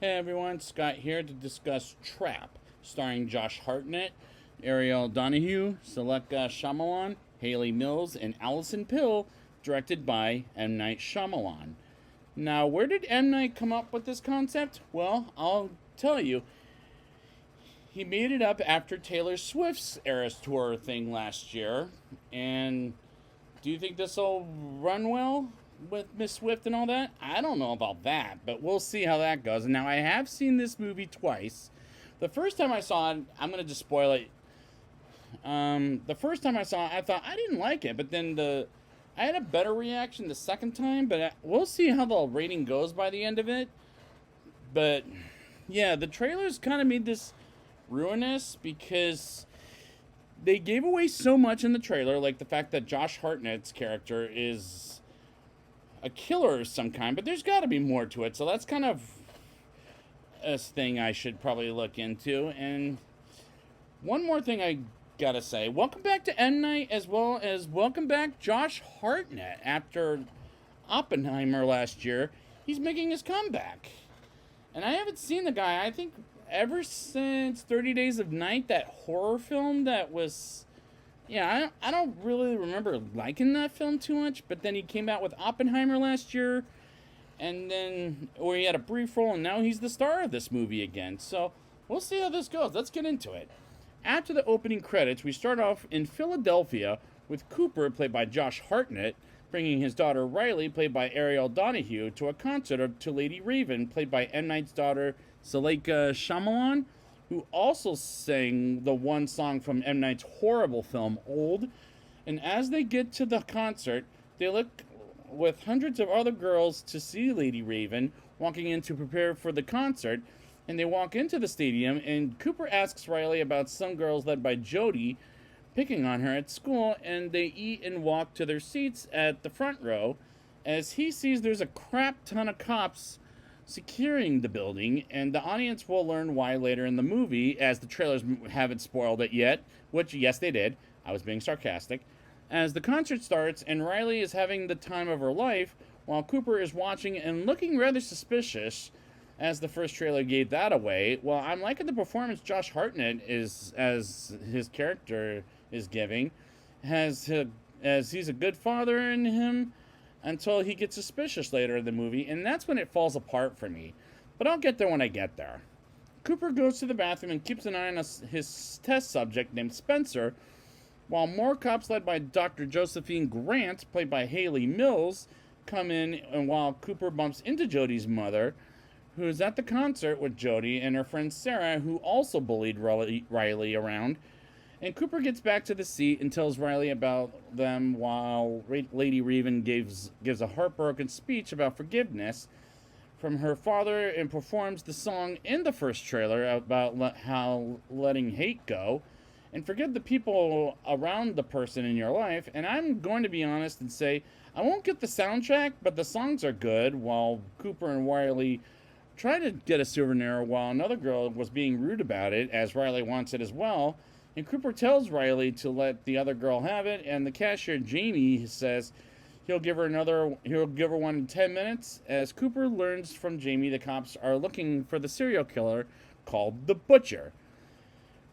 Hey everyone, Scott here to discuss Trap, starring Josh Hartnett, Ariel Donahue, Seleka Shyamalan, Haley Mills, and Allison Pill, directed by M. Night Shyamalan. Now, where did M. Night come up with this concept? Well, I'll tell you. He made it up after Taylor Swift's Eras Tour thing last year. And do you think this will run well with Miss Swift and all that? I don't know about that, but we'll see how that goes. And now I have seen this movie twice. The first time I saw it, I'm gonna just spoil it. The first time I saw it, I thought I didn't like it, but then I had a better reaction the second time. But we'll see how the rating goes by the end of it. But yeah, the trailers kind of made this ruinous because they gave away so much in the trailer, like the fact that Josh Hartnett's character is a killer of some kind, but there's got to be more to it. So that's kind of a thing I should probably look into. And one more thing I gotta say, welcome back to M. Night, as well as welcome back Josh Hartnett. After Oppenheimer last year, he's making his comeback. And I haven't seen the guy, I think, ever since 30 Days of Night, that horror film that was... Yeah, I don't really remember liking that film too much, but then he came out with Oppenheimer last year, and then, or he had a brief role, and now he's the star of this movie again. So, we'll see how this goes. Let's get into it. After the opening credits, we start off in Philadelphia with Cooper, played by Josh Hartnett, bringing his daughter Riley, played by Ariel Donahue, to a concert to Lady Raven, played by M. Night's daughter Seleka Shyamalan, who also sang the one song from M. Night's horrible film, Old. And as they get to the concert, they look with hundreds of other girls to see Lady Raven walking in to prepare for the concert. And they walk into the stadium, and Cooper asks Riley about some girls led by Jody picking on her at school, and they eat and walk to their seats at the front row as he sees there's a crap ton of cops securing the building, and the audience will learn why later in the movie, as the trailers haven't spoiled it yet, which, yes, they did. I was being sarcastic. As the concert starts, and Riley is having the time of her life, while Cooper is watching and looking rather suspicious, as the first trailer gave that away. Well, I'm liking the performance Josh Hartnett is, as his character is giving, as he's a good father in him, until he gets suspicious later in the movie, and that's when it falls apart for me. But I'll get there when I get there. Cooper goes to the bathroom and keeps an eye on his test subject named Spencer, while more cops led by Dr. Josephine Grant, played by Haley Mills, come in, and while Cooper bumps into Jody's mother, who is at the concert with Jody and her friend Sarah, who also bullied Riley around. And Cooper gets back to the seat and tells Riley about them while Lady Raven gives a heartbroken speech about forgiveness from her father and performs the song in the first trailer about how letting hate go and forgive the people around the person in your life. And I'm going to be honest and say I won't get the soundtrack, but the songs are good, while Cooper and Riley try to get a souvenir while another girl was being rude about it, as Riley wants it as well. And Cooper tells Riley to let the other girl have it, and the cashier, Jamie, says he'll give her one in 10 minutes, as Cooper learns from Jamie the cops are looking for the serial killer called the Butcher,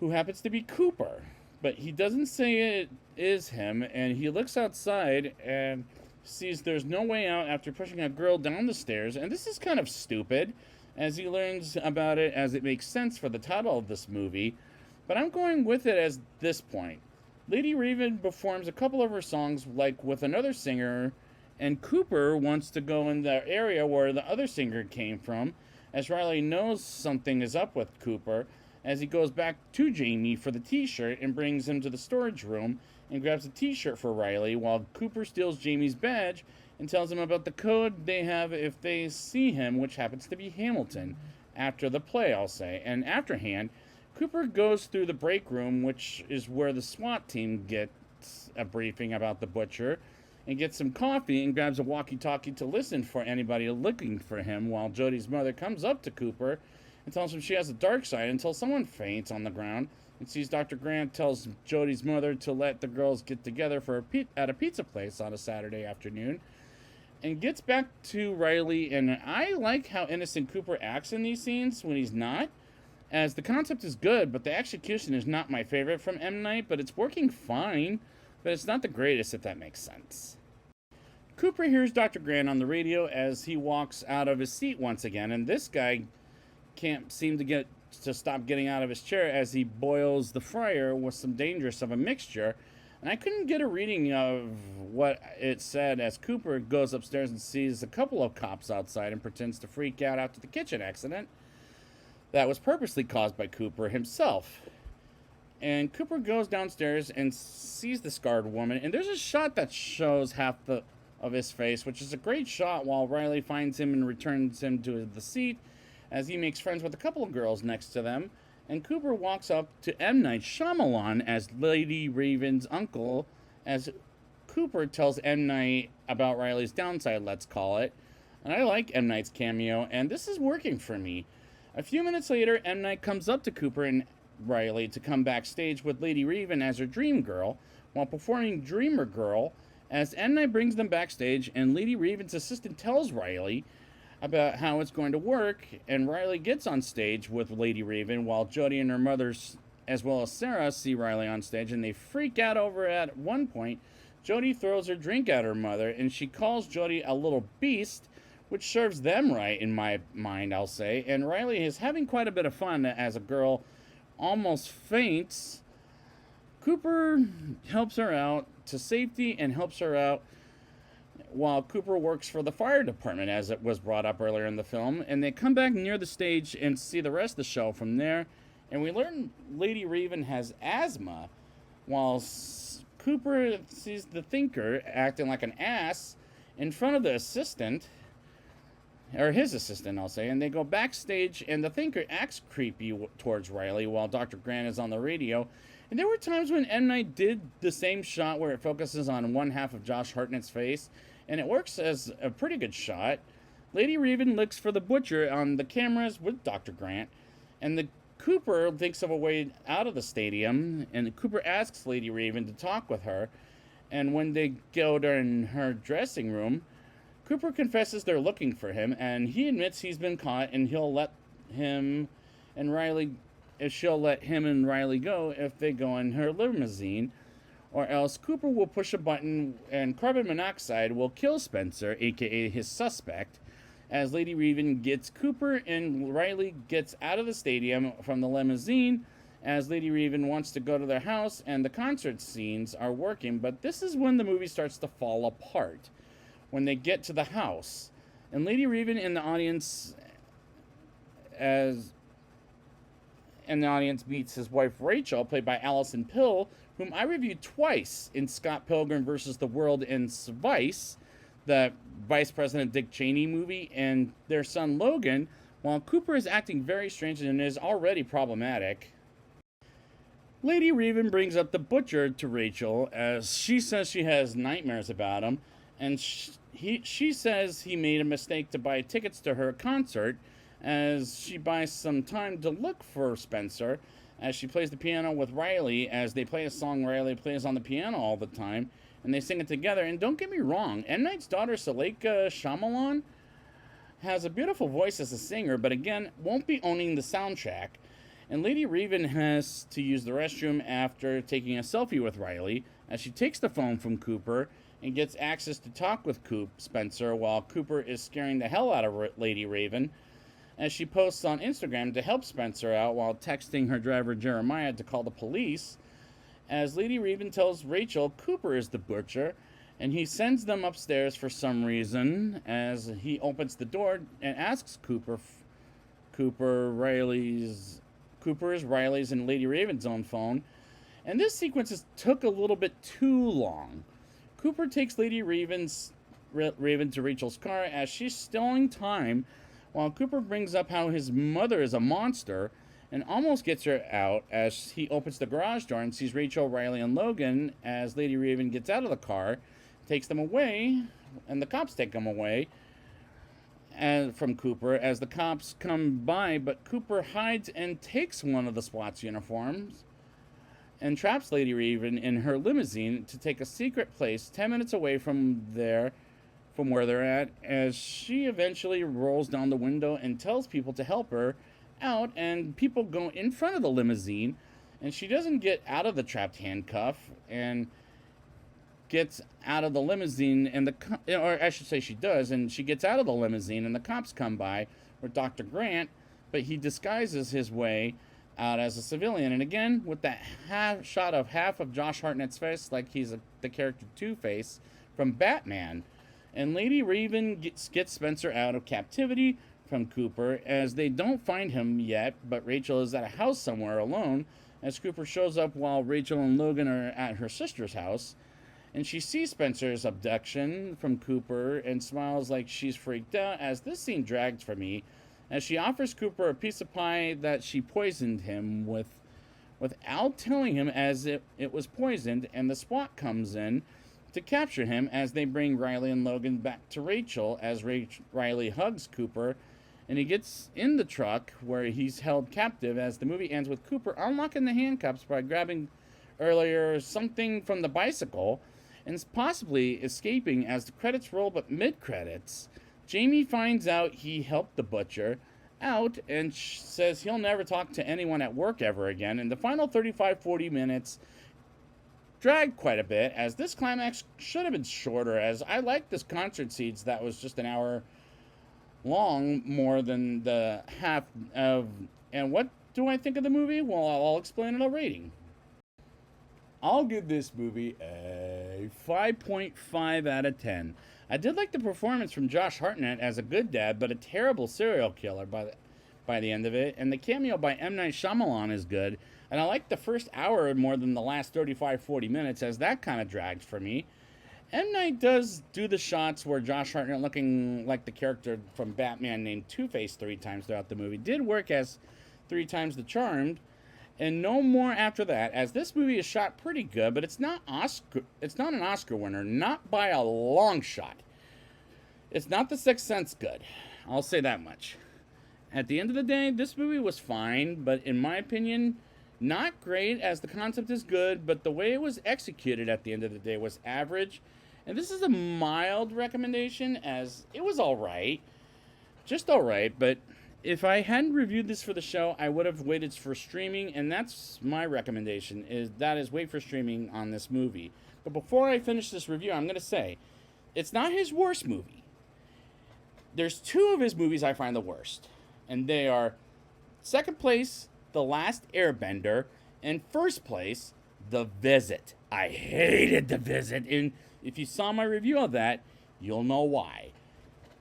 who happens to be Cooper. But he doesn't say it is him, and he looks outside and sees there's no way out after pushing a girl down the stairs, and this is kind of stupid, as he learns about it as it makes sense for the title of this movie. But I'm going with it as this point. Lady Raven performs a couple of her songs, like with another singer, and Cooper wants to go in the area where the other singer came from, as Riley knows something is up with Cooper, as he goes back to Jamie for the t-shirt and brings him to the storage room and grabs a t-shirt for Riley, while Cooper steals Jamie's badge and tells him about the code they have if they see him, which happens to be Hamilton, after the play, I'll say. And afterhand, Cooper goes through the break room, which is where the SWAT team gets a briefing about the Butcher, and gets some coffee and grabs a walkie-talkie to listen for anybody looking for him, while Jody's mother comes up to Cooper and tells him she has a dark side until someone faints on the ground and sees Dr. Grant tells Jody's mother to let the girls get together at a pizza place on a Saturday afternoon. and gets back to Riley. And I like how innocent Cooper acts in these scenes when he's not, as the concept is good, but the execution is not my favorite from M. Night, but it's working fine, but it's not the greatest, if that makes sense. Cooper hears Dr. Grant on the radio as he walks out of his seat once again, and this guy can't seem to stop getting out of his chair as he boils the fryer with some dangerous of a mixture. And I couldn't get a reading of what it said as Cooper goes upstairs and sees a couple of cops outside and pretends to freak out after the kitchen accident that was purposely caused by Cooper himself. And Cooper goes downstairs and sees the scarred woman, and there's a shot that shows half of his face, which is a great shot, while Riley finds him and returns him to the seat as he makes friends with a couple of girls next to them. And Cooper walks up to M. Night Shyamalan as Lady Raven's uncle, as Cooper tells M. Night about Riley's downside, let's call it. And I like M. Night's cameo, and this is working for me. A few minutes later, M. Night comes up to Cooper and Riley to come backstage with Lady Raven as her dream girl, while performing Dreamer Girl, as M. Night brings them backstage, and Lady Raven's assistant tells Riley about how it's going to work, and Riley gets on stage with Lady Raven, while Jody and her mother, as well as Sarah, see Riley on stage, and they freak out over it. At one point, Jody throws her drink at her mother, and she calls Jody a little beast, which serves them right in my mind, I'll say. And Riley is having quite a bit of fun as a girl almost faints. Cooper helps her out to safety and helps her out while Cooper works for the fire department, as it was brought up earlier in the film. And they come back near the stage and see the rest of the show from there. And we learn Lady Raven has asthma, while Cooper sees the Thinker acting like an ass in front of the assistant, or his assistant, I'll say, and they go backstage, and the Thinker acts creepy towards Riley while Dr. Grant is on the radio. And there were times when M. Night did the same shot where it focuses on one half of Josh Hartnett's face, and it works as a pretty good shot. Lady Raven looks for the butcher on the cameras with Dr. Grant, and the Cooper thinks of a way out of the stadium, and Cooper asks Lady Raven to talk with her, and when they go in her dressing room, Cooper confesses they're looking for him, and he admits he's been caught, and he'll let him and Riley, if she'll let him and Riley go if they go in her limousine, or else Cooper will push a button and carbon monoxide will kill Spencer, aka his suspect, as Lady Raven gets Cooper and Riley gets out of the stadium from the limousine, as Lady Raven wants to go to their house, and the concert scenes are working, but this is when the movie starts to fall apart. When they get to the house, and Lady Raven in the audience meets his wife Rachel, played by Allison Pill, whom I reviewed twice in Scott Pilgrim vs. the World and Vice, the Vice President Dick Cheney movie, and their son Logan, while Cooper is acting very strange and is already problematic. Lady Raven brings up the butcher to Rachel as she says she has nightmares about him, and she says he made a mistake to buy tickets to her concert, as she buys some time to look for Spencer as she plays the piano with Riley, as they play a song Riley plays on the piano all the time, and they sing it together. And don't get me wrong, M. Night's daughter Suleika Shyamalan has a beautiful voice as a singer, but again, won't be owning the soundtrack. And Lady Raven has to use the restroom after taking a selfie with Riley, as she takes the phone from Cooper and gets access to talk with Spencer, while Cooper is scaring the hell out of Lady Raven, as she posts on Instagram to help Spencer out while texting her driver Jeremiah to call the police, as Lady Raven tells Rachel Cooper is the butcher, and he sends them upstairs for some reason, as he opens the door and asks Cooper is Riley's and Lady Raven's own phone. And this sequence took a little bit too long. Cooper takes Lady Raven to Rachel's car as she's stalling time, while Cooper brings up how his mother is a monster and almost gets her out as he opens the garage door and sees Rachel, Riley, and Logan, as Lady Raven gets out of the car, takes them away, and the cops take them away from Cooper as the cops come by, but Cooper hides and takes one of the SWAT's uniforms and traps Lady Raven in her limousine to take a secret place 10 minutes away from there from where they're at as she eventually rolls down the window and tells people to help her out, and people go in front of the limousine, and she doesn't get out of the trapped handcuff and gets out of the limousine, and or I should say she does, and she gets out of the limousine, and the cops come by with Dr. Grant, but he disguises his way out as a civilian. And again, with that shot of half of Josh Hartnett's face, like he's the character Two-Face from Batman. And Lady Raven gets Spencer out of captivity from Cooper, as they don't find him yet, but Rachel is at a house somewhere alone, as Cooper shows up while Rachel and Logan are at her sister's house. And she sees Spencer's abduction from Cooper and smiles like she's freaked out, as this scene drags for me, as she offers Cooper a piece of pie that she poisoned him with without telling him as it was poisoned, and the SWAT comes in to capture him as they bring Riley and Logan back to Rachel, as Riley hugs Cooper, and he gets in the truck where he's held captive, as the movie ends with Cooper unlocking the handcuffs by grabbing earlier something from the bicycle and possibly escaping as the credits roll. But mid-credits, Jamie finds out he helped the butcher out and says he'll never talk to anyone at work ever again. And the final 35-40 minutes drag quite a bit, as this climax should have been shorter, as I like this concert scenes that was just an hour long more than the half of. And what do I think of the movie? Well, I'll explain in a rating. I'll give this movie a 5.5 out of 10. I did like the performance from Josh Hartnett as a good dad, but a terrible serial killer by the end of it. And the cameo by M. Night Shyamalan is good. And I like the first hour more than the last 35-40 minutes, as that kind of dragged for me. M. Night does do the shots where Josh Hartnett, looking like the character from Batman named Two-Face 3 times throughout the movie, did work as 3 times the Charmed. And no more after that, as this movie is shot pretty good, but it's not an Oscar winner, not by a long shot. It's not The Sixth Sense good. I'll say that much. At the end of the day, this movie was fine, but in my opinion, not great, as the concept is good, but the way it was executed at the end of the day was average. And this is a mild recommendation, as it was alright. Just alright, but if I hadn't reviewed this for the show, I would have waited for streaming, and that's my recommendation, is wait for streaming on this movie. But before I finish this review, I'm going to say, it's not his worst movie. There's 2 of his movies I find the worst, and they are second place, The Last Airbender, and first place, The Visit. I hated The Visit, and if you saw my review of that, you'll know why.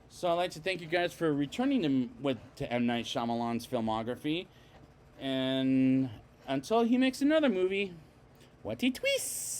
So I'd like to thank you guys for returning to M. Night Shyamalan's filmography. And until he makes another movie, what he twists.